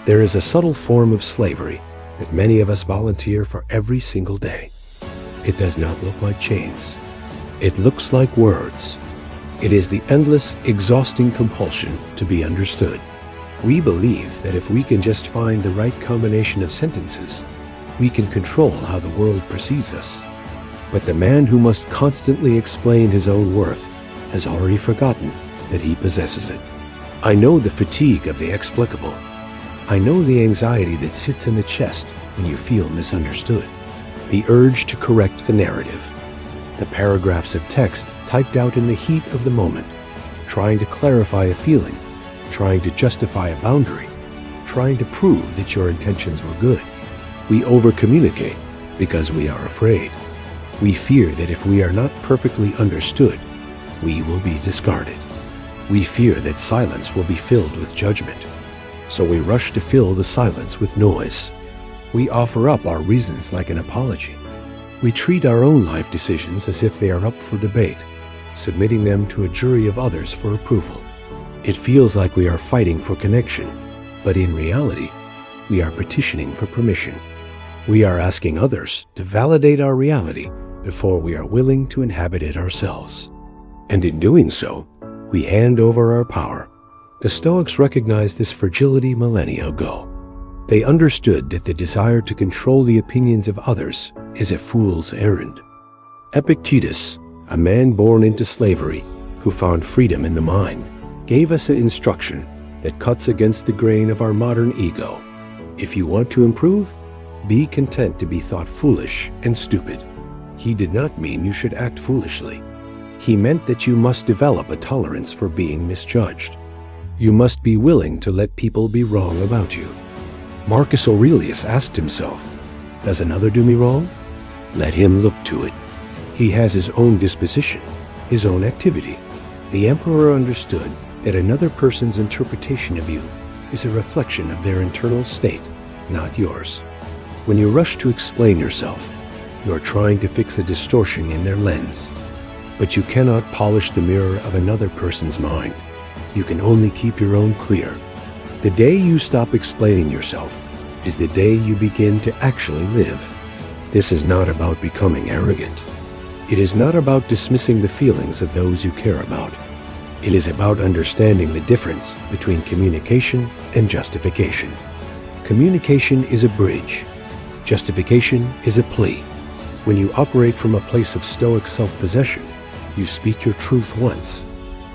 There is a subtle form of slavery that many of us volunteer for every single day. It does not look like chains. It looks like words. It is the endless, exhausting compulsion to be understood. We believe that if we can just find the right combination of sentences, we can control how the world perceives us. But the man who must constantly explain his own worth has already forgotten that he possesses it. I know the fatigue of the explicable. I know the anxiety that sits in the chest when you feel misunderstood. The urge to correct the narrative. The paragraphs of text typed out in the heat of the moment, trying to clarify a feeling, trying to justify a boundary, trying to prove that your intentions were good. We overcommunicate because we are afraid. We fear that if we are not perfectly understood, we will be discarded. We fear that silence will be filled with judgment. So we rush to fill the silence with noise. We offer up our reasons like an apology. We treat our own life decisions as if they are up for debate, submitting them to a jury of others for approval. It feels like we are fighting for connection, but in reality, we are petitioning for permission. We are asking others to validate our reality before we are willing to inhabit it ourselves. And in doing so, we hand over our power. The Stoics recognized this fragility millennia ago. They understood that the desire to control the opinions of others is a fool's errand. Epictetus, a man born into slavery who found freedom in the mind, gave us an instruction that cuts against the grain of our modern ego. If you want to improve, be content to be thought foolish and stupid. He did not mean you should act foolishly. He meant that you must develop a tolerance for being misjudged. You must be willing to let people be wrong about you. Marcus Aurelius asked himself, does another do me wrong? Let him look to it. He has his own disposition, his own activity. The emperor understood that another person's interpretation of you is a reflection of their internal state, not yours. When you rush to explain yourself, you are trying to fix a distortion in their lens. But you cannot polish the mirror of another person's mind. You can only keep your own clear. The day you stop explaining yourself is the day you begin to actually live. This is not about becoming arrogant. It is not about dismissing the feelings of those you care about. It is about understanding the difference between communication and justification. Communication is a bridge. Justification is a plea. When you operate from a place of Stoic self-possession, you speak your truth once.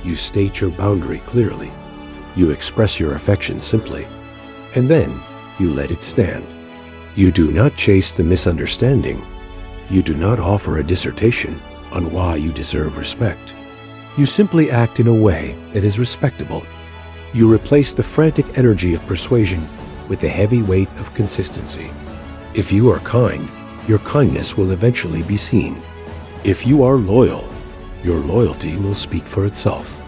You state your boundary clearly. You express your affection simply. And then you let it stand. You do not chase the misunderstanding. You do not offer a dissertation on why you deserve respect. You simply act in a way that is respectable. You replace the frantic energy of persuasion with the heavy weight of consistency. If you are kind, your kindness will eventually be seen. If you are loyal, your loyalty will speak for itself.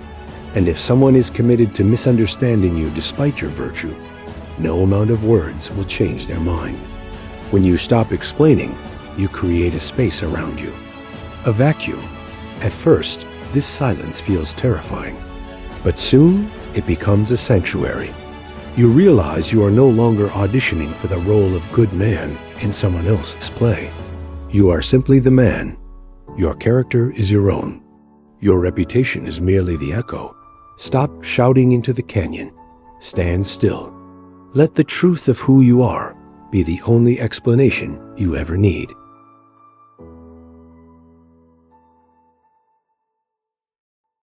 And if someone is committed to misunderstanding you despite your virtue, no amount of words will change their mind. When you stop explaining, you create a space around you, a vacuum. At first, this silence feels terrifying, but soon it becomes a sanctuary. You realize you are no longer auditioning for the role of good man in someone else's play. You are simply the man. Your character is your own. Your reputation is merely the echo. Stop shouting into the canyon. Stand still. Let the truth of who you are be the only explanation you ever need.